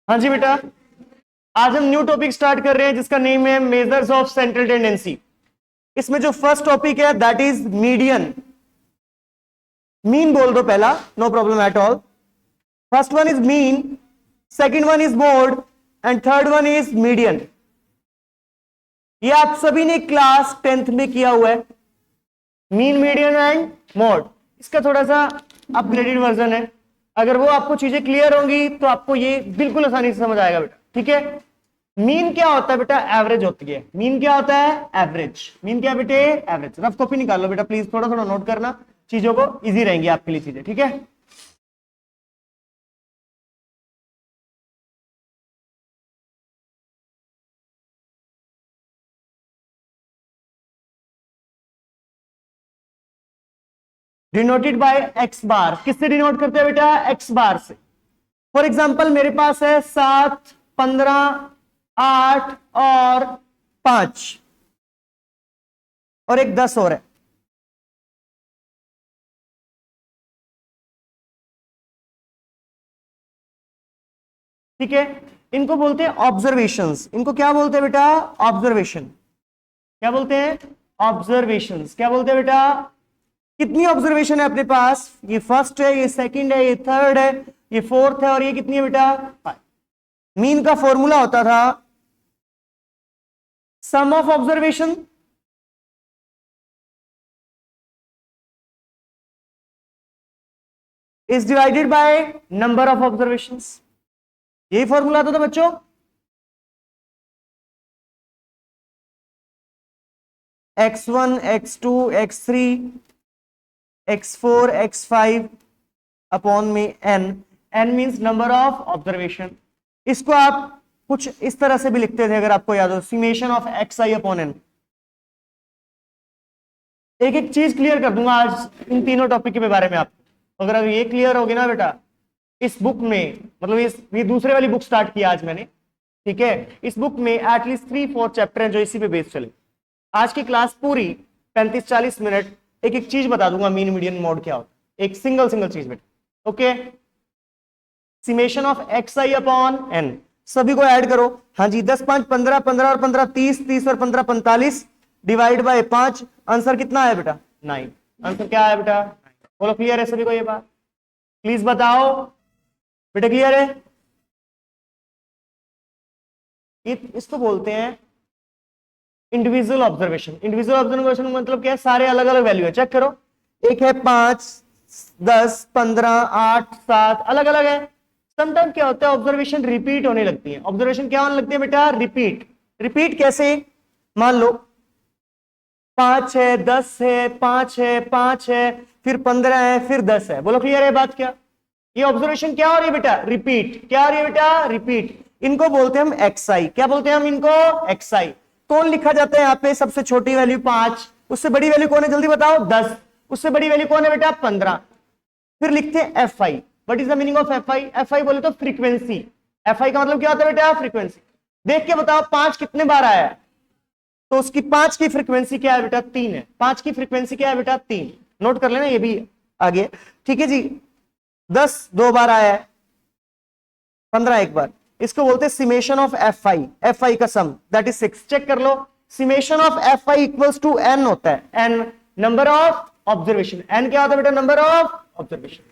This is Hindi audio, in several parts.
हाँ जी बेटा, आज हम न्यू टॉपिक स्टार्ट कर रहे हैं जिसका नेम है मेजर्स ऑफ सेंट्रल टेंडेंसी। इसमें जो फर्स्ट टॉपिक है दैट इज मीडियन। मीन बोल दो पहला, no problem at all. First one is mean, second one is mode and third one is median. ये आप सभी ने क्लास 10th में किया हुआ है, मीन मीडियन एंड मोड। इसका थोड़ा सा अपग्रेडेड वर्जन है। अगर वो आपको चीजें क्लियर होंगी तो आपको ये बिल्कुल आसानी से समझ आएगा बेटा। ठीक है, मीन क्या होता है बेटा? एवरेज होती है। मीन क्या होता है? एवरेज। मीन क्या बेटे? एवरेज। रफ कॉपी निकाल लो बेटा प्लीज, थोड़ा थोड़ा नोट करना, चीजों को इजी रहेंगी आपके लिए चीजें। ठीक है, डिनोटेड बाय एक्स बार। किससे डिनोट करते हैं बेटा? एक्स बार से। फॉर एग्जाम्पल मेरे पास है 7, 15, 8 और 5 और एक 10 और है। ठीक है, इनको बोलते हैं ऑब्जर्वेशंस। इनको क्या बोलते हैं बेटा? ऑब्जर्वेशन। क्या बोलते हैं? ऑब्जर्वेशंस। क्या बोलते हैं बेटा? कितनी ऑब्जर्वेशन है अपने पास? ये फर्स्ट है, ये सेकंड है, ये थर्ड है, ये फोर्थ है और ये कितनी है बेटा? 5। मीन का फॉर्मूला होता था sum of observation is divided by number of observations. यही फॉर्मूला आता था बच्चों। x1, x2, x3, x4, x5 upon में n। n means number of observation. इसको आप कुछ इस तरह से भी लिखते थे अगर आपको याद हो, summation of xi upon n। एक एक चीज क्लियर कर दूंगा आज इन तीनों टॉपिक के बारे में। आप अगर ये क्लियर होगी ना बेटा, इस बुक में, मतलब ये दूसरे वाली बुक स्टार्ट किया आज मैंने। ठीक है, इस बुक में एटलीस्ट 3-4 चैप्टर हैं जो इसी पे बेस चले। आज की क्लास पूरी 35-40 मिनट एक एक चीज बता दूंगा। मीन मीडियन मोड क्या होता है, एक सिंगल चीज बेटा। Okay, summation of xi upon n। सभी को ऐड करो। हाँ जी, 10, 5, 15, 15 और 15 30, 30 और 15 45 डिवाइड बाय 5। आंसर कितना है बेटा? 9। आंसर क्या है बेटा? बोलो, क्लियर है सभी को ये बात? प्लीज बताओ बेटा, क्लियर है? इसको बोलते हैं इंडिविजुअल ऑब्जर्वेशन। इंडिविजुअल ऑब्जर्वेशन मतलब क्या है? सारे अलग अलग वैल्यू है, चेक करो। एक है 5, 10, 15, 8, 7, अलग अलग है। समटाइम क्या होता है, ऑब्जर्वेशन रिपीट होने लगती है। ऑब्जर्वेशन क्या होने लगती है बेटा? रिपीट। रिपीट कैसे? मान लो 5 है, 10 है, 5 है, 5 है, फिर 15 है, फिर 10 है। बोलो, क्लियर है बात? क्या ये ऑब्जर्वेशन क्या हो रही है बेटा? रिपीट। क्या हो रही है बेटा? रिपीट। इनको बोलते हैं हम एक्सआई। क्या बोलते हैं हम इनको? एक्सआई। कौन लिखा जाता है यहाँ पे? सबसे छोटी वैल्यू 5, उससे बड़ी वैल्यू कौन है जल्दी बताओ? 10, उससे बड़ी वैल्यू कौन है बेटा? 15। फिर लिखते हैं F I. What is the meaning of F I? F आई बोले तो फ्रीक्वेंसी। एफ आई का मतलब क्या होता है बेटा? फ्रीक्वेंसी। देख के बताओ 5 कितने बार आया है, तो उसकी 5 की फ्रीक्वेंसी क्या है बेटा? 3 है। 5 की फ्रीक्वेंसी क्या है बेटा? 3। नोट कर लेना, ये भी आगे। ठीक है जी, 10 2 बार आया है, 15 एक बार। इसको बोलते हैं summation of F I. F I का सम दैट इज 6। चेक कर लो, summation of F I equals to N होता है। N number of observation. एन क्या होता है बेटा? Number of observation.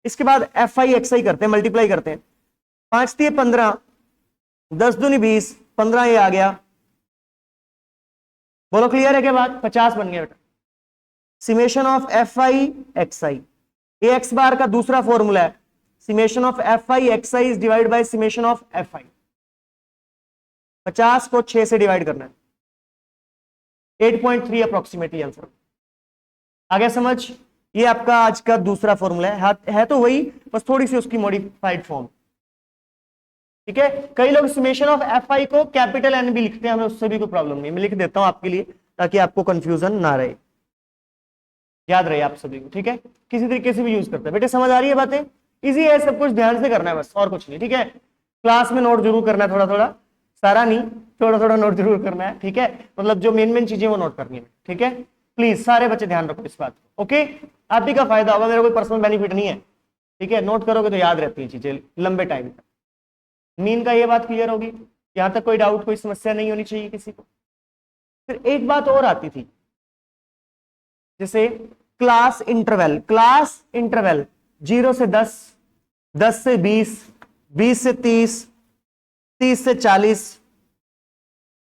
इसके बाद एफ आई एक्स आई करते हैं, मल्टीप्लाई करते हैं। 5 3 15, 10 दूनी 20, 15 ये आ गया। बोलो, क्लियर है क्या बात? 50 बन गया बेटा। Summation of F I X I, A X bar का दूसरा फॉर्मूला है summation of F I X I is divide by summation of F I. 50 को 6 से डिवाइड करना है, 8.3 अप्रोक्सीमेटली आंसर। आगे समझ? ये आपका आज का दूसरा फॉर्मूला है तो वही, बस थोड़ी सी उसकी मॉडिफाइड फॉर्म। ठीक है, कई लोग समेशन ऑफ एफ आई को कैपिटल एन भी लिखते हैं, हमें उससे भी कोई प्रॉब्लम नहीं, मैं लिख देता हूं आपके लिए ताकि आपको कंफ्यूजन ना रहे, याद रहे आप सभी को। ठीक है, किसी तरीके से भी यूज करते हैं बेटे। समझ आ रही है बातें? इजी है, सब कुछ ध्यान से करना है बस, और कुछ नहीं। ठीक है, क्लास में नोट जरूर करना है, थोड़ा थोड़ा, सारा नहीं, थोड़ा थोड़ा नोट जरूर करना है। ठीक है, मतलब जो मेन चीजें वो नोट करनी है। ठीक है, प्लीज सारे बच्चे ध्यान रखो इस बात को। ओके, आप भी का फायदा होगा, मेरा कोई पर्सनल बेनिफिट नहीं है। ठीक है, नोट करोगे तो याद रहती है चीजें लंबे टाइम तक। मीन का ये बात क्लियर होगी, यहां तक कोई डाउट, कोई समस्या नहीं होनी चाहिए किसी को। फिर एक बात और आती थी, जैसे क्लास इंटरवल। क्लास इंटरवल 0 से 10, 10 से 20, 20 से 30, 30 से 40,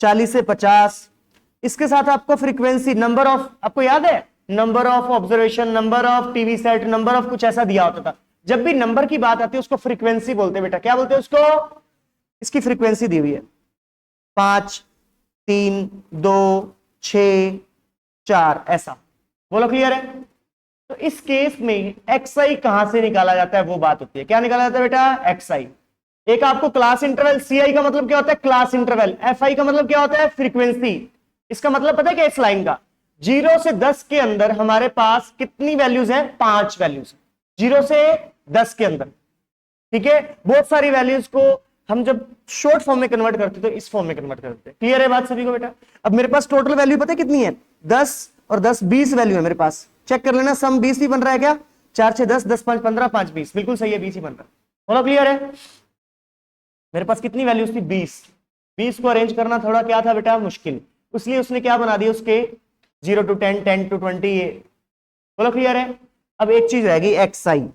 40 से 50। इसके साथ आपको फ्रीक्वेंसी, नंबर ऑफ, आपको याद है number of observation, number of TV set, number of कुछ ऐसा दिया होता था। जब भी नंबर की बात आती है उसको फ्रीक्वेंसी बोलते हैं बेटा। क्या बोलते हैं उसको? इसकी फ्रीक्वेंसी दी हुई है 5, 3, 2, 6, 4, ऐसा। बोलो क्लियर है? तो इस केस में एक्स आई कहां से निकाला जाता है वो बात होती है। क्या निकाला जाता है बेटा? एक्स आई। एक आपको क्लास इंटरवल, सी आई का मतलब क्या होता है? Class interval. एफ आई का मतलब क्या होता है? फ्रीक्वेंसी। इसका मतलब पता है क्या इस लाइन का? 0 से 10 के अंदर हमारे पास कितनी वैल्यूज है? 5 वैल्यूज। 0 से 10 के अंदर, ठीक है। बहुत सारी वैल्यूज को हम जब शॉर्ट फॉर्म में कन्वर्ट करते तो इस फॉर्म में कन्वर्ट करते हैं। क्लियर है बात सभी को बेटा? अब मेरे पास टोटल वैल्यू पता है कितनी है? 10 और 10, 20 वैल्यू है मेरे पास। चेक कर लेना, सम 20 ही बन रहा है क्या? 4 6 10, 10 5 15, 5 20, बिल्कुल सही है, 20 ही बन रहा है। बोलो क्लियर है? मेरे पास कितनी वैल्यूज थी? 20। 20 को अरेंज करना थोड़ा क्या था बेटा? मुश्किल। इसलिए उसने क्या बना दिया उसके 0 to 10, 10 to 20। बोलो क्लियर है? अब एक चीज रहेगी, एक्स आई।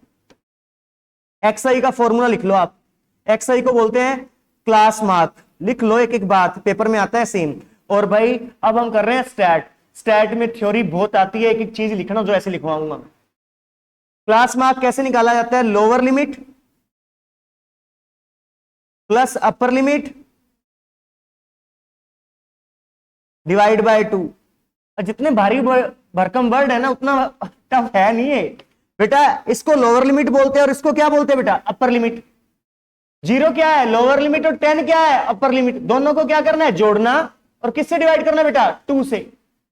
एक्स आई का फॉर्मूला लिख लो आप। एक्स आई को बोलते हैं क्लास मार्क। लिख लो, एक एक बात पेपर में आता है सेम। और भाई अब हम कर रहे हैं स्टैट। स्टैट में थ्योरी बहुत आती है, एक एक चीज लिखना जो ऐसे लिखवाऊंगा मैं। क्लास मार्क कैसे निकाला जाता है? Lower limit plus upper limit divide by 2। जितने भारी भरकम वर्ड है ना उतना टफ है नहीं है बेटा। इसको लोअर लिमिट बोलते हैं और इसको क्या बोलते हैं बेटा? Upper limit. 0 क्या है? लोअर लिमिट, और 10 क्या है? Upper limit. दोनों को क्या करना है? जोड़ना। और किससे डिवाइड करना बेटा? 2 से।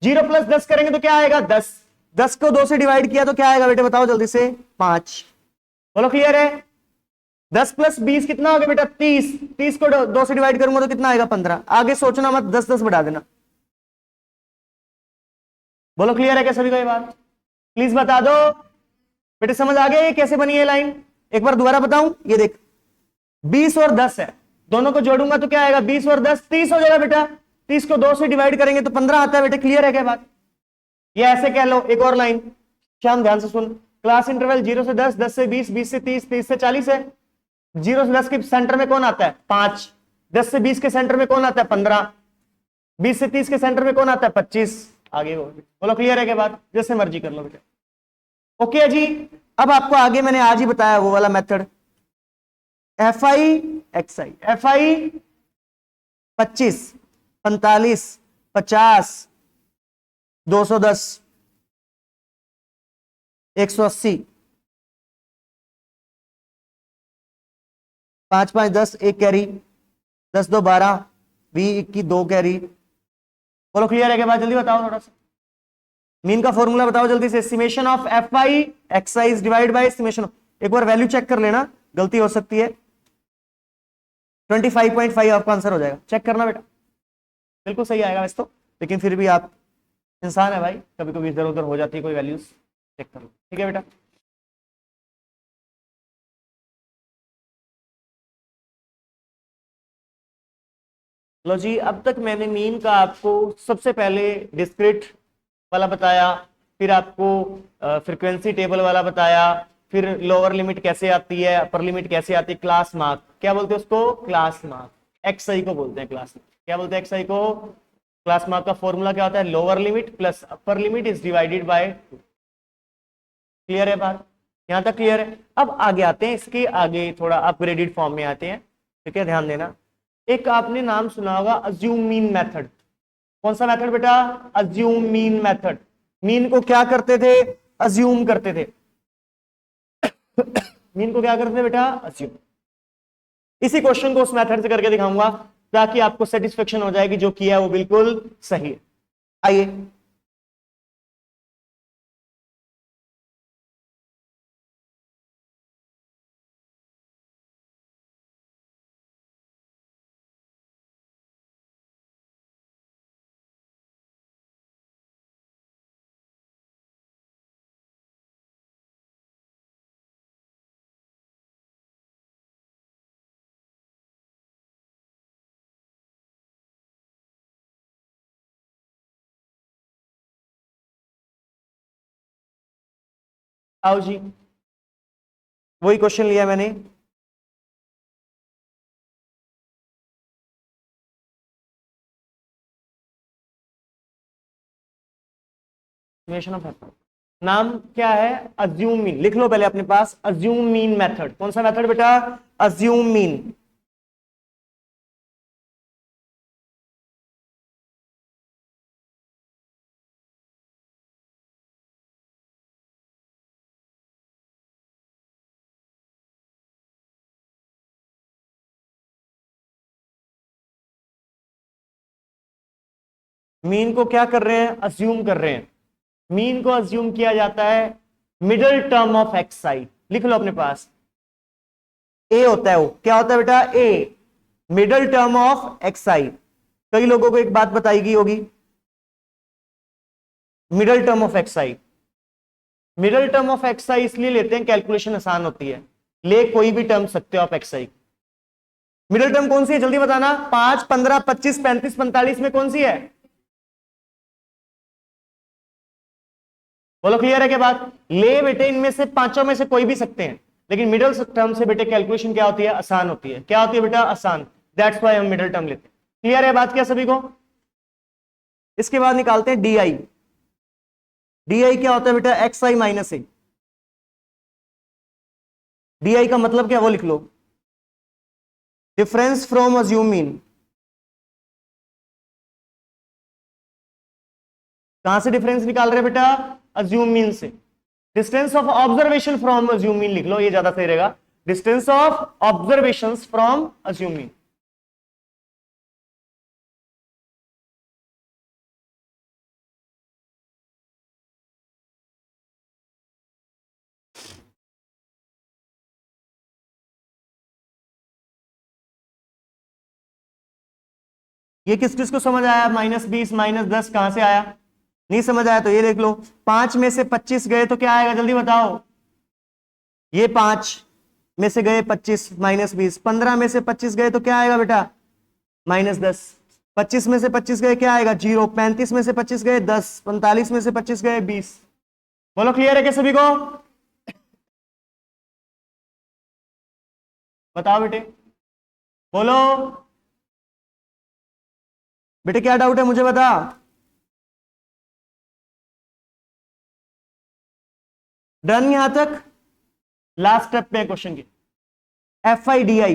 0 + 10 करेंगे तो क्या आएगा? 10। 10 को 2 से डिवाइड किया तो क्या आएगा बेटे? बताओ जल्दी से। 5। बोलो क्लियर है? 10 + 20 कितना हो गया बेटा? 30। 30 को 2 से डिवाइड करूंगा तो कितना आएगा? 15। आगे सोचना मत, 10 10 बढ़ा देना। बोलो क्लियर है क्या सभी को ये बात? प्लीज बता दो बेटे, समझ आ गया ये कैसे बनी है लाइन? एक बार दोबारा बताऊं, ये देख 20 और 10 है, दोनों को जोड़ूंगा तो क्या आएगा? 20 और 10 30 हो जाएगा बेटा। 30 को 2 से डिवाइड करेंगे तो 15 आता है बेटा। क्लियर है क्या बात? ये ऐसे कह लो, एक और लाइन श्याम ध्यान से सुन। क्लास इंटरवल 0 से 10, 10 से 20, 20 से 30, 30 से 40 है। 0 से 10 के सेंटर में कौन आता है? 5। 10 से 20 के सेंटर में कौन आता है? 15। 20 से 30 के सेंटर में कौन आता है? 25। आगे बोलो क्लियर है क्या बात? जैसे मर्जी कर लो बेटा। ओके है जी। अब आपको आगे मैंने आज ही बताया वो वाला method, F I X I. F I 25, 45, 50, 210, 180, 5 5 10, 1 carry, 10 2 12, 20 21, 2 carry. बोलो क्लियर है क्या बात? जल्दी बताओ थोड़ा सा। मीन का फॉर्मूला बताओ जल्दी से। Estimation of F I X I divide by estimation. एक बार वैल्यू चेक कर लेना, गलती हो सकती है। 25.5 आपका आंसर हो जाएगा। चेक करना बेटा, बिल्कुल सही आएगा वैसे तो, लेकिन फिर भी आप इंसान है भाई, कभी कभी इधर उधर हो जाती है कोई वैल्यूज। चेक कर लो, ठीक है बेटा। लो जी, अब तक मैंने मीन का आपको सबसे पहले डिस्क्रिट वाला बताया, फिर आपको फ्रीक्वेंसी टेबल वाला बताया, फिर लोअर लिमिट कैसे आती है, अपर लिमिट कैसे आती है, क्लास मार्क क्या बोलते हैं उसको? Class mark. एक्स आई को बोलते हैं क्लास मार्क। क्या बोलते हैं एक्स आई को? क्लास मार्क का फॉर्मूला क्या होता है? Lower limit plus upper limit is divided bye 2। Clear है बात? यहां तक क्लियर है? अब आगे आते हैं, इसके आगे थोड़ा अपग्रेडेड फॉर्म में आते हैं, ठीक है, ध्यान देना। एक आपने नाम सुना होगा अज्यूम मीन मेथड। कौन सा मेथड बेटा? Assume mean method. मीन को क्या करते थे? अज्यूम करते थे। मीन को क्या करते थे बेटा? अज्यूम। इसी क्वेश्चन को उस मेथड से करके दिखाऊंगा ताकि आपको सेटिस्फेक्शन हो जाएगी जो किया है वो बिल्कुल सही है। आइए आओ जी, वही क्वेश्चन लिया मैंने। नाम क्या है? Assume mean. लिख लो पहले अपने पास, अज्यूम मीन मेथड। कौन सा मेथड बेटा? Assume mean. मीन को क्या कर रहे हैं? अज्यूम कर रहे हैं। मीन को अज्यूम किया जाता है मिडल टर्म ऑफ एक्स आई। लिख लो अपने पास, ए होता है वो। क्या होता है बेटा? A, middle term of X I. कई लोगों को एक बात बताई गई होगी, middle term of X I. Middle term of X I इसलिए लेते हैं, कैलकुलेशन आसान होती है। ले कोई भी टर्म सकते हो आप एक्स आई। मिडल टर्म कौन सी है जल्दी बताना? 5, 15, 25, 35, 45 में कौन सी है? बोलो, क्लियर है क्या बात? ले बेटे, इनमें से पांचों में से कोई भी सकते हैं, लेकिन मिडिल टर्म से बेटे कैलकुलेशन क्या होती है? आसान होती है। क्या होती है बेटा? आसान। दैट्स व्हाई हम मिडिल टर्म लेते हैं। क्लियर है बात क्या सभी को? इसके बाद निकालते हैं डी आई। डी आई क्या होता है बेटा? X I minus A. D I का मतलब क्या वो लिख लो, डिफरेंस फ्रॉम अज्यूम मीन। कहां से डिफरेंस निकाल रहे हैं बेटा? अज्यूम मीन से। Distance of observation from assume mean लिख लो, ये ज्यादा सही रहेगा। Distance of observation from assume mean. ये किस किस को समझ आया? -20, -10 कहां से आया? नहीं समझ आया तो ये देख लो। 5 में से 25 गए तो क्या आएगा जल्दी बताओ? ये 5 में से गए 25, -20। 15 में से 25 गए तो क्या आएगा बेटा? -10। 25 में से 25 गए क्या आएगा? 0। 35 में से 25 गए 10। 45 में से 25 गए 20। बोलो, क्लियर है क्या सभी को? बताओ बेटे, बोलो बेटे, क्या डाउट है मुझे बता। डन यहां तक? लास्ट स्टेप पे क्वेश्चन की, F I D I.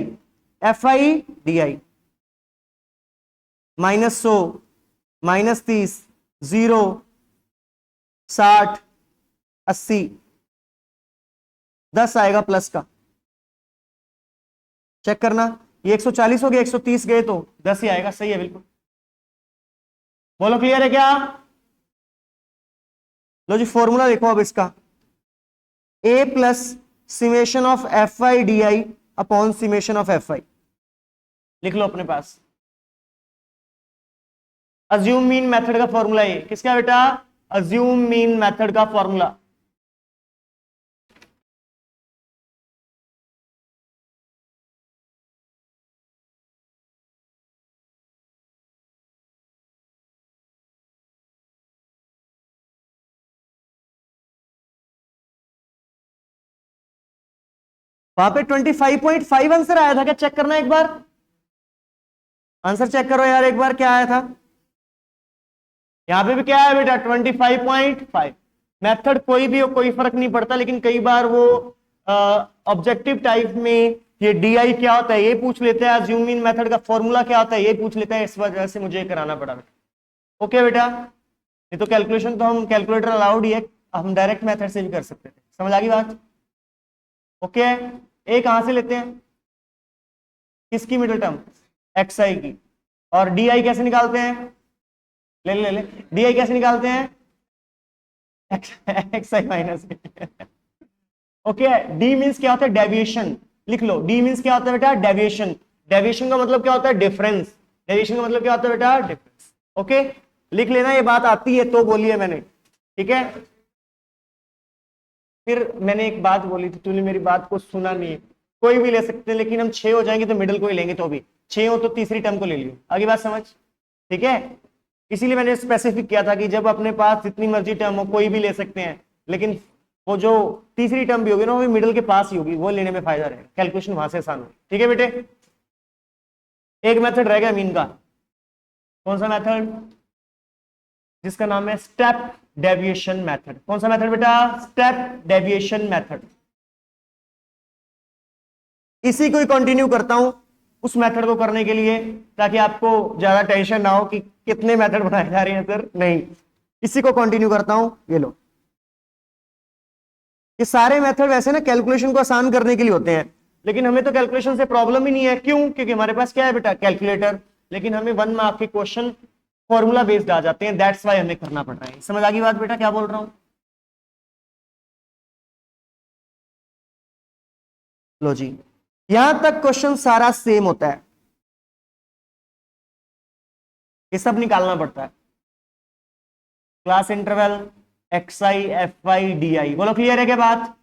F I D आई -100, -30, 0, 60, 80, 10 आएगा प्लस का। चेक करना, ये 140 हो गया, 130 गए तो 10 ही आएगा। सही है बिल्कुल। बोलो, क्लियर है क्या? लो जी, फॉर्मूला देखो अब इसका, A plus summation of F I D I upon summation of F I. लिख लो अपने पास। अज्यूम मीन मेथड का फॉर्मूला ये किसका बेटा? अज्यूम मीन मेथड का फॉर्मूला। वहां पे 25.5 आंसर आया था क्या? चेक करना एक बार, आंसर चेक करो यार एक बार, क्या आया था? यहां पे भी क्या है बेटा? 25.5। मेथड कोई भी हो, कोई फर्क नहीं पड़ता, लेकिन कई बार वो ऑब्जेक्टिव टाइप में ये डीआई क्या होता है ये पूछ लेते हैं, अज्यूम मीन मेथड का फॉर्मूला क्या होता है ये पूछ लेते हैं, इस वजह से मुझे कराना पड़ा बेटा। ओके बेटा, ये तो कैलकुलेशन तो हम कैलकुलेटर अलाउड ही है, हम डायरेक्ट मेथड से भी कर सकते थे। समझ आ गई बात? ओके, ए कहां से लेते हैं? किसकी मिडिल टर्म? एक्स आई की। और डी आई कैसे निकालते हैं? ले ले ले, डी आई कैसे निकालते हैं? एक्स आई माइनस। ओके, डी मीन्स क्या होता है? डेविएशन। लिख लो, डी मीन्स क्या होता है बेटा? डेविएशन। डेविएशन का मतलब क्या होता है? डिफरेंस। डेविएशन का मतलब क्या होता है बेटा? डिफरेंस। ओके, लिख लेना, ये बात आती है तो बोली है मैंने, ठीक है? फिर मैंने एक बात बोली थी, तूने मेरी बात को सुना नहीं। कोई भी ले सकते हैं, लेकिन हम 6 हो जाएंगे तो मिडिल को ही लेंगे, तो भी 6 हो तो तीसरी टर्म को ले लियो। आगे बात समझ? ठीक है, इसीलिए मैंने स्पेसिफिक किया था कि जब अपने पास जितनी मर्जी टर्म हो कोई भी ले सकते हैं, लेकिन वो जो तीसरी टर्म भी होगी ना वो भी मिडिल के पास ही होगी, वो लेने में फायदा रहेगा, कैलकुलेशन वहां से आसान होगी। ठीक है बेटे, एक मेथड रह गया मीन का, कौन सा मेथड, जिसका नाम है स्टेप डेविएशन मेथड। कौन सा मेथड बेटा, स्टेप डेविएशन मेथड। इसी को कंटिन्यू करता हूं उस मेथड को करने के लिए, ताकि आपको ज्यादा टेंशन ना हो कि कितने मेथड बनाए जा रहे हैं सर, नहीं, इसी को कंटिन्यू करता हूं। ये लो, ये सारे मेथड वैसे ना कैलकुलेशन को आसान करने के लिए होते हैं, लेकिन हमें तो कैलकुलेशन से प्रॉब्लम ही नहीं है। क्यों? क्योंकि हमारे पास क्या है बेटा, कैलकुलेटर। लेकिन हमें 1 मार्क के क्वेश्चन फॉर्मूला बेस्ड आ जाते हैं, दैट्स वाई हमें करना पड़ रहा है। समझ आ गई बात बेटा, क्या बोल रहा हूं? लो जी, यहां तक क्वेश्चन सारा सेम होता है, ये सब निकालना पड़ता है। Class interval, x I, F I, D आई, बोलो क्लियर है क्या बात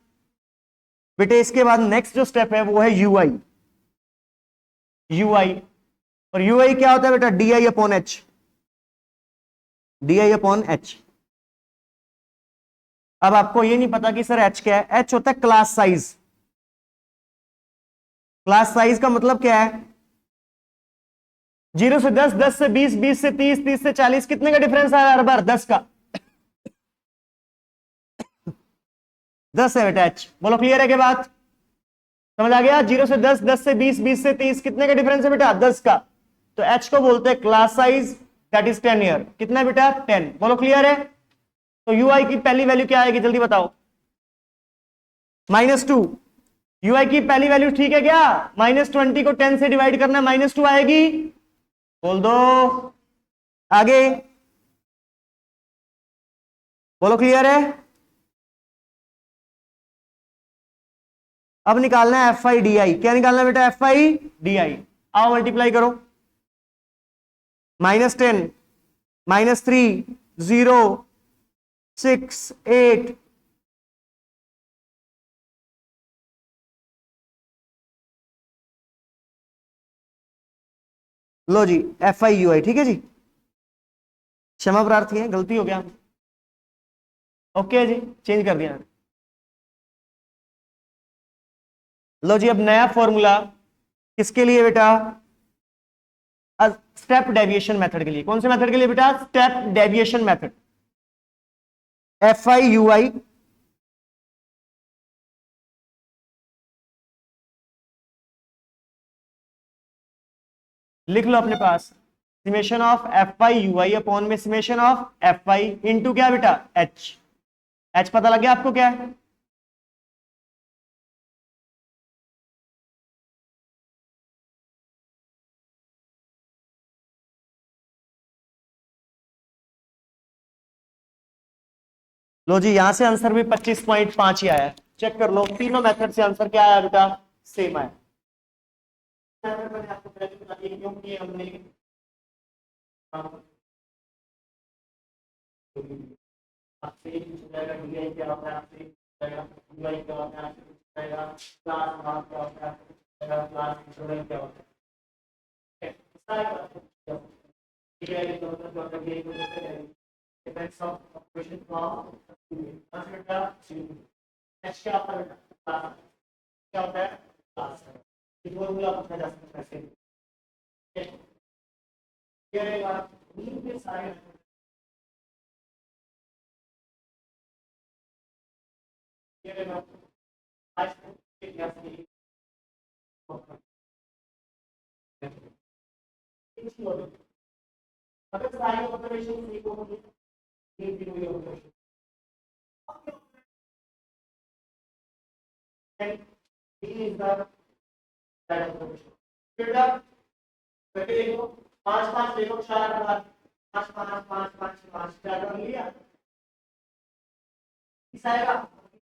बेटे? इसके बाद नेक्स्ट जो स्टेप है वो है यू आई। यू आई, और यू आई क्या होता है बेटा, D I upon H, D I upon H. अब आपको ये नहीं पता कि सर एच क्या है, एच होता है क्लास साइज। क्लास साइज का मतलब क्या है, 0 से 10, 10 से 20, 20 से 30, 30 से 40, कितने का डिफरेंस आया हर बार, 10 का। 10 है बेटा एच, बोलो क्लियर है क्या बात, समझ आ गया? 0 से 10, 10 से 20, 20 से 30, कितने का डिफरेंस है बेटा, 10 का। तो एच को बोलते हैं class size, that is 10 year. कितना है बेटा, 10, बोलो क्लियर है? तो यू आई की पहली वैल्यू क्या आएगी, जल्दी बताओ, -2। यू आई की पहली वैल्यू ठीक है क्या, -20 को 10 से डिवाइड करना, -2 आएगी, बोल दो आगे, बोलो क्लियर है? अब निकालना है एफ आई डी आई। क्या निकालना है बेटा, एफ आई डी आई। आओ मल्टीप्लाई करो, -10, -3, 0, 6, 8, लो जी एफ आई यू आई। ठीक है जी, क्षमा प्रार्थी है, गलती हो गया। ओके जी, चेंज कर दिया। लो जी, अब नया फॉर्मूला किसके लिए बेटा, स्टेप डेविएशन मेथड के लिए। कौन से मेथड के लिए बेटा, step deviation method. F I U I लिख लो अपने पास, summation of F I U I upon में summation of F I into क्या बेटा, एच। एच पता लग गया आपको क्या है? लो जी, यहां से आंसर भी 25.5 ही आया है, चेक कर लो, तीनों मेथड से आंसर क्या आया बेटा, सेम आया। मैंने आपको पहले बता दिया क्योंकि हमने आपसे पूछ जाएगा डीआई क्या होता है, आपसे पूछ जाएगा डीआई क्या होता है, आपसे पूछ जाएगा क्लास मार्क क्या होता है, आपसे पूछ जाएगा क्लास इंटरवल क्या होता है। सारे क्वेश्चन डीआई का मतलब क्या होता है, डीआई का मतलब डिपेंड्स ऑन ऑपरेशन फ्रॉम बेटा एच क्या होता है बेटा, क्लास क्या होता है, क्लास है। ये फॉर्मूला पूछा जा सकता है ऐसे। ये रहेगा ये सारे ये रहेगा आज के क्लास की अगर सारे ऑपरेशन इक्वल होंगे, ये भी वही operation and D is the that operation. बेटा बेटे देखो 5 5 देखो 4 बार 5 5 5 5 5 4 कर लिया, इस आएगा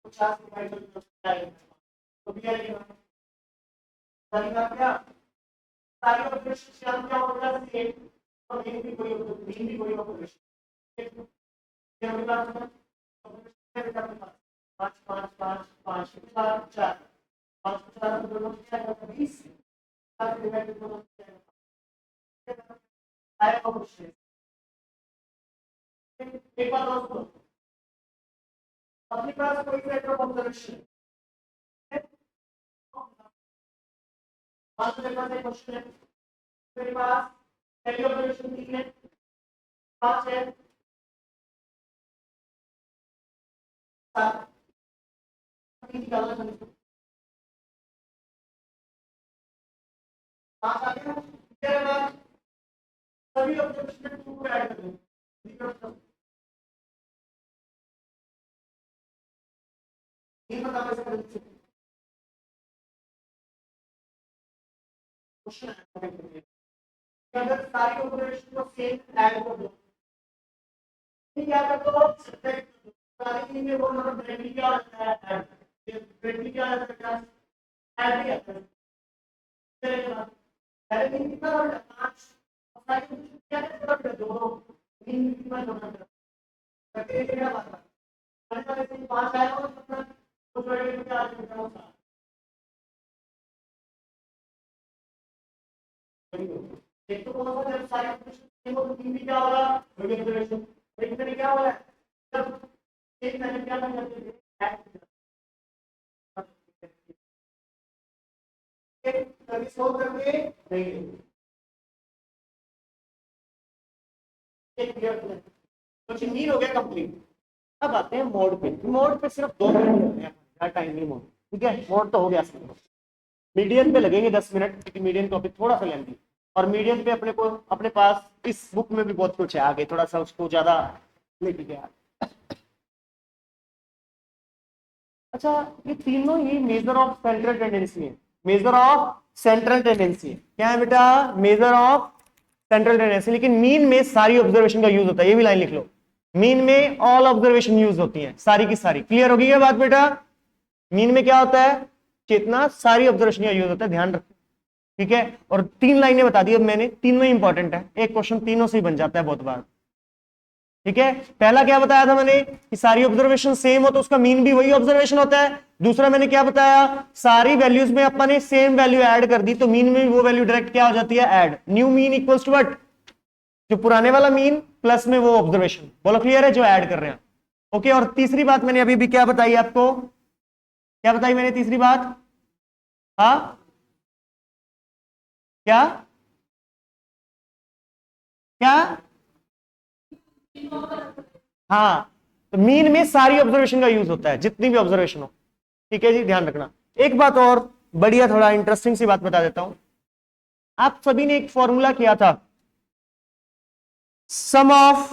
50 डिवाइड कर आएगा तो भी आएगा। सही बात क्या, सारी ऑपरेशन से हम क्या होगा सेम, और मेन भी कोई ऑपरेशन, मेन भी कोई ऑपरेशन क्या होगा, ऑपरेशन बेटा 5 5 5 5 4 4 5 4 को दोनों क्या होगा 20, 4 डिवाइड कर दोनों क्या आएगा ऑपरेशन। एक बात और सुनो, अपने पास कोई सेट ऑफ ऑब्जर्वेशन है, मेरे पास एक क्वेश्चन है, मेरे पास पहली ऑब्जर्वेशन 3 है, 5 है, 7 निकालना है, 5 आ गया। इसके बाद सभी ऑब्जर्वेशन में 2 को ऐड कर दो, ये बता कैसे करेंगे क्वेश्चन है। अगर सारी ऑब्जर्वेशन को सेम ऐड कर दो, क्या कर दो, सब्ट्रैक्ट कर दो, सारी में वो मतलब डायरेक्टली क्या होता है, ऐड, ये डायरेक्टली क्या होता है, ऐड ही आता है। पहले दिन कितना होगा, 5, और सारी ऑब्जर्वेशन क्या कर दो, दिन कितना होगा, करके क्या बात है, पहले वाले से 5 आया और कितना तो जोड़ेंगे क्या आ जाएगा, वो 7। एक तो कौन सा, जब सारी ऑब्जर्वेशन हो तो 3 भी क्या होगा, वही ऑब्जर्वेशन। एक तरह क्या हो रहा है, जब एक मैंने क्या करते थे, एक कभी सोल्व करके नहीं, एक क्लियर कुछ मीन हो गया कंप्लीट। अब आते हैं मोड पे। मोड पे सिर्फ 2 मिनट होते हैं, ज़्यादा टाइम नहीं मोड, ठीक है। मोड तो हो गया सिर्फ, मीडियन पे लगेंगे 10 मिनट, क्योंकि मीडियन टॉपिक थोड़ा सा लेंथी, और मीडियन पे अपने पास इस बुक में भी बहुत कुछ है, आगे थोड़ा सा उसको ज्यादा लेके गया। अच्छा, ये तीनों ही मेजर ऑफ सेंट्रल टेंडेंसी है, मेजर ऑफ सेंट्रल टेंडेंसी है। क्या है बेटा, मेजर ऑफ सेंट्रल टेंडेंसी। लेकिन मीन में सारी ऑब्जर्वेशन का यूज होता है, ये भी लाइन लिख लो, मीन में ऑल ऑब्जर्वेशन यूज होती है, सारी की सारी। क्लियर होगी ये बात बेटा, मीन में क्या होता है, चेतना, सारी ऑब्जर्वेशन का यूज होता है, ध्यान रखो, ठीक है। और 3 लाइनें बता दी अब मैंने, तीनों इंपॉर्टेंट है, एक क्वेश्चन तीनों से ही बन जाता है बहुत बार, ठीक है। पहला क्या बताया था मैंने कि सारी ऑब्जर्वेशन सेम हो तो उसका मीन भी वही ऑब्जर्वेशन होता है। दूसरा मैंने क्या बताया, सारी वैल्यूज में अपन ने सेम वैल्यू ऐड कर दी तो मीन में वो वैल्यू डायरेक्ट क्या हो जाती है, add. New mean equals to what, जो पुराने वाला मीन प्लस में वो ऑब्जर्वेशन। बोलो क्लियर है, जो ऐड कर रहे हैं, ओके। और तीसरी बात मैंने अभी भी क्या बताई आपको, क्या बताई मैंने तीसरी बात, हाँ क्या क्या, हाँ, तो मीन में सारी ऑब्जर्वेशन का यूज होता है, जितनी भी ऑब्जर्वेशन हो, ठीक है जी, ध्यान रखना। एक बात और बढ़िया, थोड़ा इंटरेस्टिंग सी बात बता देता हूं। आप सभी ने एक फॉर्मूला किया था, sum of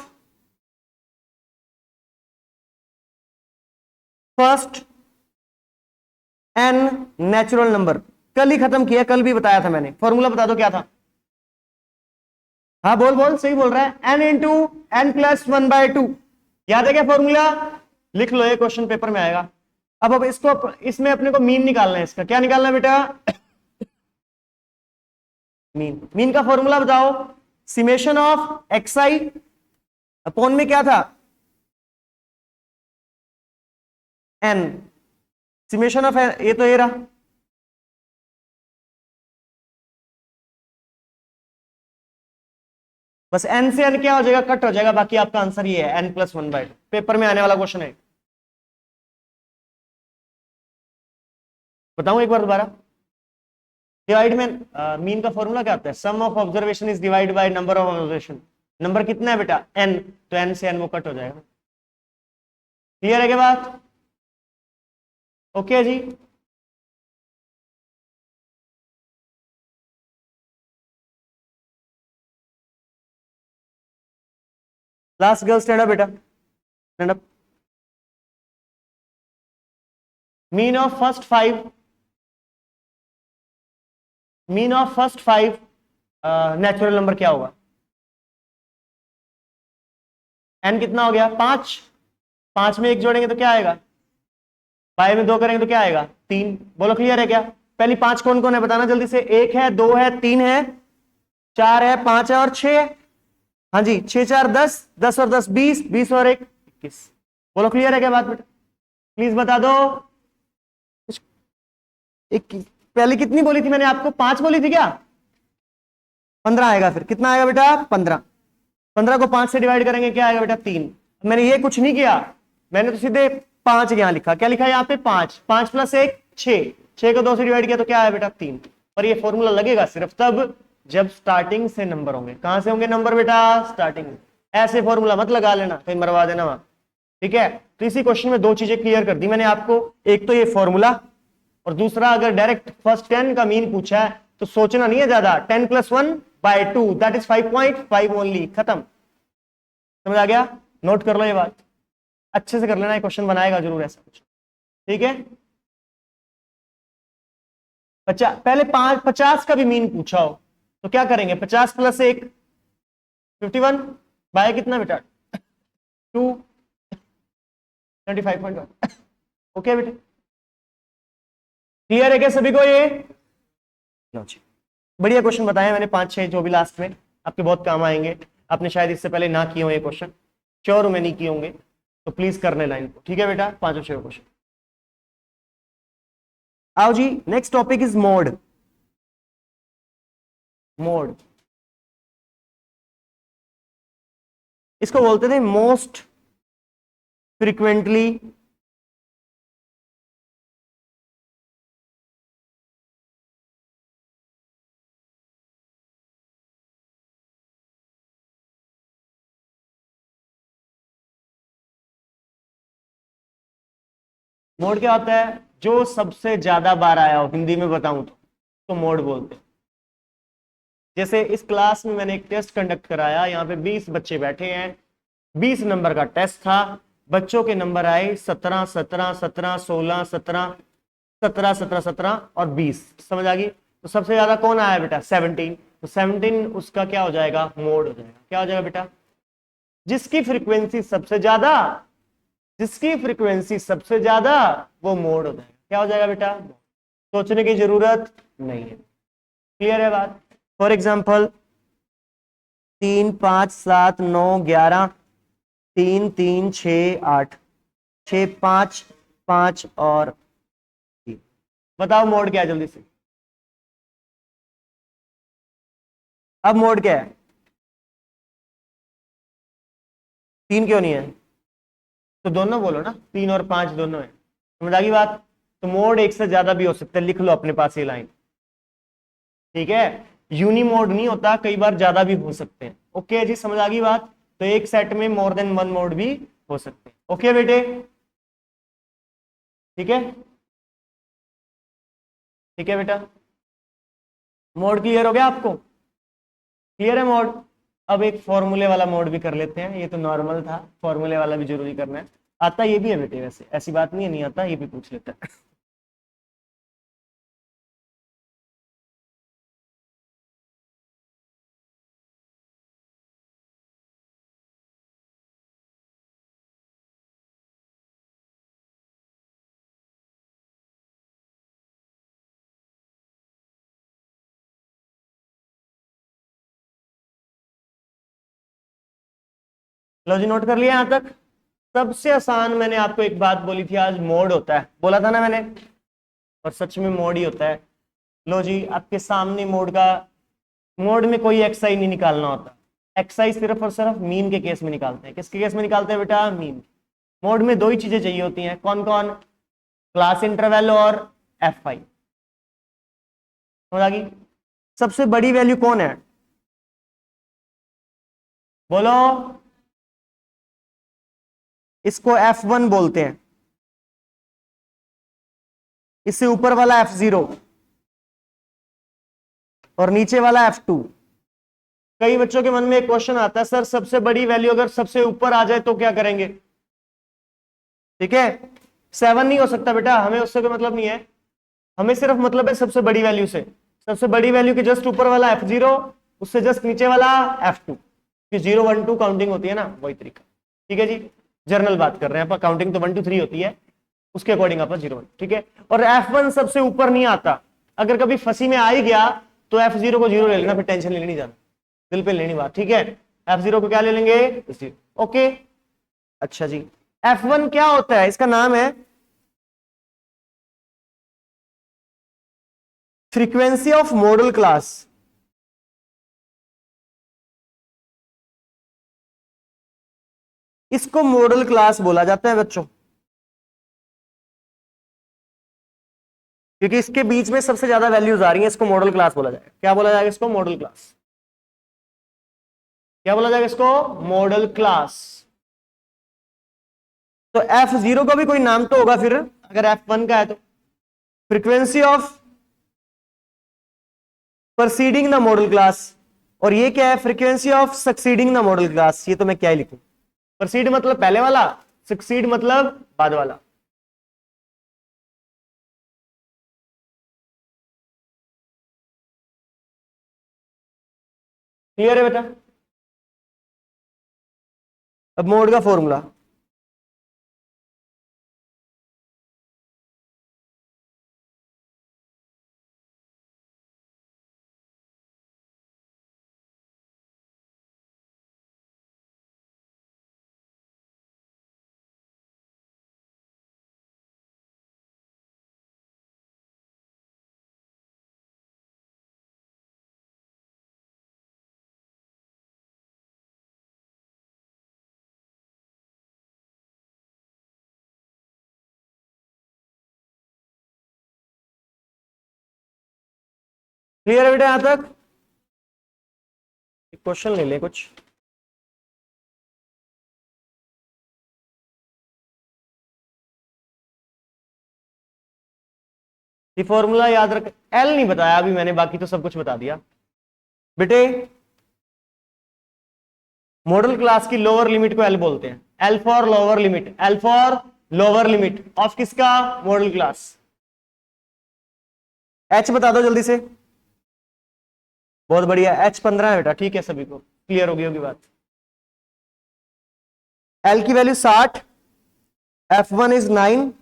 first N natural number, कल ही खत्म किया, कल भी बताया था मैंने। फॉर्मूला बता दो क्या था, हाँ बोल बोल, सही बोल रहा है, एन इंटू एन प्लस 1/2। याद है क्या फॉर्मूला, लिख लो, ये क्वेश्चन पेपर में आएगा। अब इसको, इसमें अपने को मीन निकालना है, इसका क्या निकालना है बेटा, मीन। मीन का फॉर्मूला बताओ, सिमेशन ऑफ एक्सआई अपॉन में क्या था, एन, सिमेशन ऑफ, ये तो ये रहा, बस एन से एन क्या हो जाएगा, कट हो जाएगा, बाकी आपका आंसर ये है, एन प्लस 1/2। पेपर में आने वाला क्वेश्चन है, बताऊं एक बार दोबारा। डिवाइड में मीन का फॉर्मूला क्या होता है, sum of observation is divide by number of observation. Number कितना है बेटा, एन, तो एन से एन वो कट हो जाएगा। क्लियर है क्या बात, ओके जी। लास्ट गर्ल स्टैंड अप बेटा, stand up. Mean of first 5, mean of first 5 natural number क्या होगा, एन कितना हो गया, 5, 5 में 1 जोड़ेंगे तो क्या आएगा, 5 में 2 करेंगे तो क्या आएगा, 3। बोलो क्लियर है क्या, पहली 5 कौन कौन है बताना जल्दी से, 1 है, 2 है, 3 है, 4 है, 5 है और 6 है। हाँ जी, 6 4 10, 10 और 10 20, 20 और 1 21। बोलो क्लियर है क्या बात बेटा, प्लीज बता दो। 21, पहले कितनी बोली थी मैंने आपको, 5 बोली थी क्या, 15 आएगा, फिर कितना आएगा बेटा, 15। 15 को 5 से डिवाइड करेंगे क्या आएगा बेटा, 3। मैंने ये कुछ नहीं किया, मैंने तो सीधे 5 यहां लिखा, क्या लिखा है यहाँ पे 5, 5 प्लस 1 6, 6 को 2 से डिवाइड किया तो क्या है बेटा 3। पर ये फॉर्मूला लगेगा सिर्फ तब जब स्टार्टिंग से नंबर होंगे। कहां से होंगे नंबर बेटा, स्टार्टिंग। ऐसे फॉर्मूला मत लगा लेना, कहीं मरवा देना वहां, ठीक है। तो इसी क्वेश्चन में 2 चीजें क्लियर कर दी मैंने आपको, एक तो ये फॉर्मूला, और दूसरा अगर डायरेक्ट फर्स्ट 10 का मीन पूछा है तो सोचना नहीं है ज्यादा, 10 + 1/2 दैट इज 5.5 ओनली, खत्म। समझ आ गया, नोट कर लो ये बात, अच्छे से कर लेना, ये क्वेश्चन बनाएगा जरूर ऐसा कुछ, ठीक है। पहले 50 का भी मीन पूछा हो तो क्या करेंगे, 50 + 1 51 बाय कितना बेटा 2 25.1 ओके बेटे, क्लियर है क्या सभी को ये। लो जी, बढ़िया क्वेश्चन बताया मैंने 5-6 जो भी लास्ट में आपके बहुत काम आएंगे। आपने शायद इससे पहले ना किए हो ये क्वेश्चन, श्योर में नहीं किए होंगे, तो प्लीज करने लाइन को, ठीक है बेटा, 5-6 क्वेश्चन। आओ जी, next topic is mode. Mode इसको बोलते थे मोस्ट फ्रीक्वेंटली मोड क्या होता है, जो सबसे ज्यादा बार आया हो, हिंदी में बताऊं तो मोड बोलते हैं। जैसे इस क्लास में मैंने एक टेस्ट कंडक्ट कराया, यहाँ पे 20 बच्चे बैठे हैं, 20 नंबर का टेस्ट था, बच्चों के नंबर आए 17 17 17 16 17 17 17 17 और 20, समझ आ गई। तो सबसे ज्यादा कौन आया बेटा 17, तो 17 उसका क्या हो जाएगा, मोड हो जाएगा। क्या हो जाएगा बेटा, जिसकी फ्रीक्वेंसी सबसे ज्यादा, जिसकी फ्रीक्वेंसी सबसे ज्यादा वो मोड हो जाएगा। क्या हो जाएगा बेटा, सोचने की जरूरत नहीं है, क्लियर है बात। फॉर एग्जाम्पल 3 5 7 9 11 3 3 6 8 6 5 5 और 3, बताओ मोड क्या है जल्दी से। अब मोड क्या है, 3 क्यों नहीं है, तो दोनों बोलो ना, 3 और 5 दोनों है, समझ आ गई बात। तो मोड एक से ज्यादा भी हो सकता है, लिख लो अपने पास ये लाइन, ठीक है। यूनी मोड नहीं होता, कई बार ज्यादा भी हो सकते हैं, ओके जी, समझ आ गई बात। तो एक सेट में मोर देन 1 मोड भी हो सकते हैं, ओके बेटे, ठीक है, ठीक है बेटा। मोड क्लियर हो गया आपको, क्लियर है मोड। अब एक फॉर्मूले वाला मोड भी कर लेते हैं, ये तो नॉर्मल था, फॉर्मूले वाला भी जरूरी करना है। आता ये भी है बेटे, वैसे ऐसी बात नहीं है नहीं आता, ये भी पूछ लेता है। लो जी, नोट कर लिया यहां तक। सबसे आसान मैंने आपको एक बात बोली थी आज, मोड होता है, बोला था ना मैंने, और सच में मोड ही होता है। लो जी, आपके सामने मोड का, मोड में कोई एक्सआई नहीं निकालना होता, एक्सआई सिर्फ और सिर्फ मीन के केस में निकालते हैं। किसके केस में निकालते हैं बेटा, मीन। मोड में 2 ही चीजें चाहिए होती हैं, कौन कौन, क्लास इंटरवल और एफ आई, समझ आ गई। सबसे बड़ी वैल्यू कौन है, बोलो, इसको F1 बोलते हैं, इससे ऊपर वाला F0 और नीचे वाला F2। कई बच्चों के मन में एक क्वेश्चन आता है, सर सबसे बड़ी वैल्यू अगर सबसे ऊपर आ जाए तो क्या करेंगे, ठीक है। 7 नहीं हो सकता बेटा, हमें उससे कोई मतलब नहीं है, हमें सिर्फ मतलब है सबसे बड़ी वैल्यू से। सबसे बड़ी वैल्यू के जस्ट ऊपर वाला F0, उससे जस्ट नीचे वाला F2, 0 1 2 काउंटिंग होती है ना, वही तरीका, ठीक है जी। जर्नल बात कर रहे हैं, काउंटिंग तो 1 2 3 होती है, उसके अकॉर्डिंग आप 0 1, ठीक है। और F1 सबसे ऊपर नहीं आता, अगर कभी फंसी में आ ही गया तो F0 को 0 ले लेना, फिर टेंशन लेनी नहीं ज्यादा, दिल पे लेनी बात, ठीक है। F0 को क्या ले लेंगे, ओके। अच्छा जी, F1 क्या होता है, इसका नाम है फ्रीक्वेंसी ऑफ मॉडल क्लास। इसको मॉडल क्लास बोला जाता है बच्चों, क्योंकि इसके बीच में सबसे ज्यादा वैल्यूज आ रही है, इसको मॉडल क्लास बोला जाएगा। क्या बोला जाएगा इसको? Model class. क्या बोला जाएगा इसको? Model class. तो F0 का भी कोई नाम तो होगा फिर, अगर F1 का है तो। Frequency of preceding the modal class, और ये क्या है? Frequency of succeeding the modal class. ये तो मैं क्या ही लिखूं? परसीड मतलब पहले वाला, सक्सीड मतलब बाद वाला। क्लियर है बेटा? अब मोड का फॉर्मूला, क्लियर है बेटा यहां तक? क्वेश्चन ले ले कुछ। ये फॉर्मूला याद रख। एल नहीं बताया अभी मैंने, बाकी तो सब कुछ बता दिया बेटे। मॉडल क्लास की लोअर लिमिट को एल बोलते हैं। L for lower limit, L for lower limit of किसका? Modal class. एच बता दो जल्दी से। बहुत बढ़िया, H15 है बेटा। ठीक है, सभी को क्लियर होगी बात। एल की वैल्यू 60, F1 इज 9,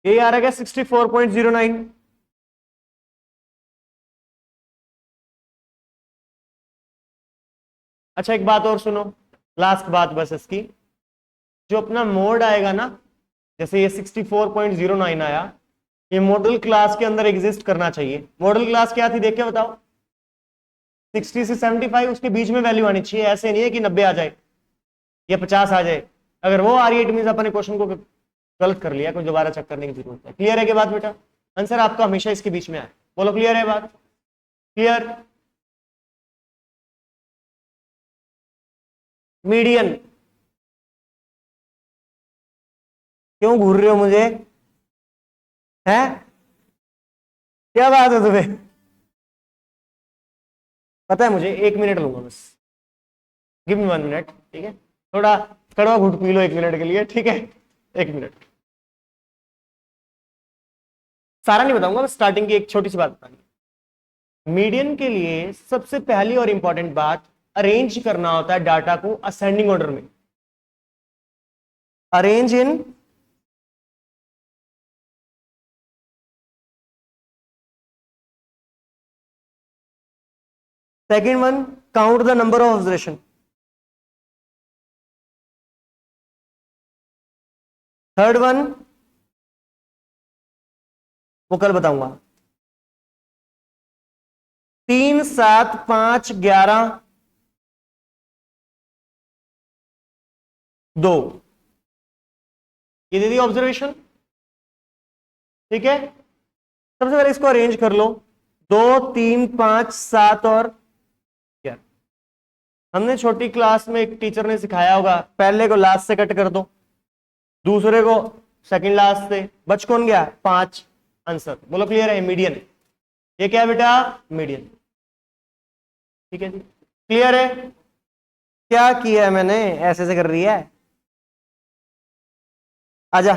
ये आ रहा है 64.09। अच्छा एक बात और सुनो, लास्ट बात बस इसकी। जो अपना मोड आएगा ना, जैसे ये 64.09 आया, ये मॉडल क्लास के अंदर एग्जिस्ट करना चाहिए। मॉडल क्लास क्या थी देख के बताओ? 60 से 75, उसके बीच में वैल्यू आनी चाहिए। ऐसे नहीं है कि 90 आ जाए या 50 आ जाए। अगर वो आ रही है इट मींस अपने क्वेश्चन को गलत कर लिया, कुछ दोबारा चेक करने की जरूरत है। क्लियर है कि बात बेटा? आंसर आपका हमेशा इसके बीच में आए। बोलो क्लियर है बात? क्लियर? मीडियन। क्यों घूर रहे हो मुझे? हैं? क्या बात है तुम्हें? पता है मुझे, 1 मिनट लूंगा बस। गिव मी 1 मिनट, ठीक है? थोड़ा कड़वा घुट पी लो 1 मिनट के लिए, ठीक है? 1 मिनट। सारा नहीं बताऊंगा, बस स्टार्टिंग की एक छोटी सी बात बतानी। मीडियन के लिए सबसे पहली और इंपॉर्टेंट बात, अरेंज करना होता है डाटा को असेंडिंग ऑर्डर में। Arrange in second one, count the number of observation. Third one वो कल बताऊंगा। 3, 7, 5, 11, 2, ये दे दी ऑब्जर्वेशन। ठीक है, सबसे पहले इसको अरेंज कर लो। 2, 3, 5, 7 और 11। हमने छोटी क्लास में एक टीचर ने सिखाया होगा, पहले को लास्ट से कट कर दो, दूसरे को सेकंड लास्ट से, बच कौन गया? 5। आंसर बोलो क्लियर है? मीडियन है ये। क्या है बेटा? मीडियन। ठीक है जी, क्लियर है? क्या किया है मैंने? ऐसे से कर रही है। आजा,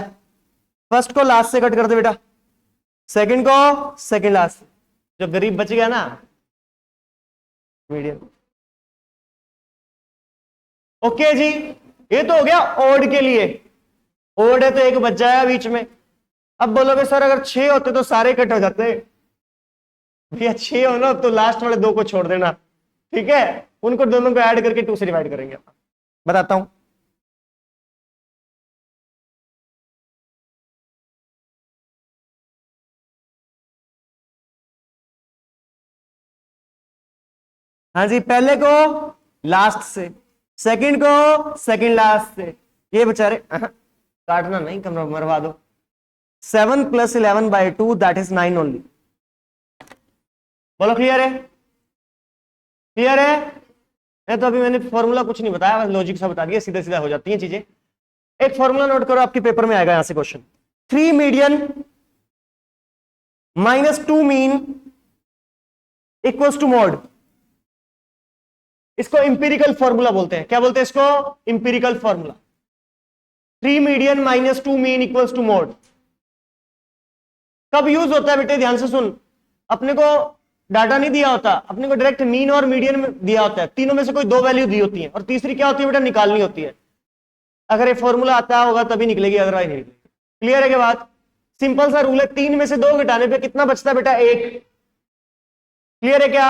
फर्स्ट को लास्ट से कट कर दे बेटा, सेकंड को सेकंड लास्ट से। जो गरीब बच गया ना, मीडियन। ओके जी, ये तो हो गया ओड के लिए। ओड है तो एक बच जाएगा बीच में। अब बोलोगे सर अगर 6 होते तो सारे कट हो जाते। भैया 6 हो ना तो लास्ट वाले 2 को छोड़ देना, ठीक है, उनको दोनों को ऐड करके 2 से डिवाइड करेंगे। बताता हूं, हाँ जी, पहले को लास्ट से, सेकंड को सेकंड लास्ट से। ये बेचारे काटना नहीं, कम मरवा दो। 7 + 11/2 दैट इज 9 ओनली। बोलो क्लियर है? क्लियर है? नहीं तो अभी मैंने फॉर्मूला कुछ नहीं बताया, बस लॉजिक सा बता दिया, सीधा सीधा हो जाती है चीजें। एक फॉर्मूला नोट करो, आपके पेपर में आएगा यहां से question. 3 median -2 mean equals to mode. इसको इंपीरिकल फॉर्मूला बोलते हैं। क्या बोलते हैं इसको? Empirical formula. 3 median -2 mean equals to mode कब यूज होता है बेटे? ध्यान से सुन, अपने को डाटा नहीं दिया होता, अपने को डायरेक्ट मीन और मीडियन में दिया होता है, तीनों में से कोई 2 वैल्यू दी होती है और तीसरी क्या होती है बेटा? निकालनी होती है। अगर ये फॉर्मूला आता होगा तभी निकलेगी, अदरवाइज नहीं निकलेगी। क्लियर है? के बात सिंपल सा रूल है, 3 में से 2 घटाने पे कितना बचता है बेटा? 1। क्लियर है क्या?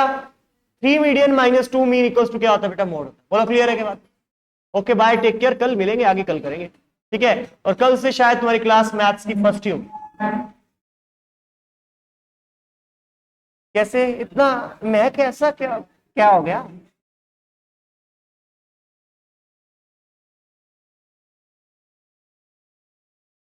3 मीडियन -2 मीन इक्वल्स टू क्या होता है बेटा? मोड। बोलो क्लियर है के बात? ओके बाय, टेक केयर, कल मिलेंगे, आगे कल करेंगे, ठीक है। और कल से शायद तुम्हारी क्लास मैथ्स की फर्स्ट ही होगी। कैसे इतना मैं कैसा, क्या क्या हो गया?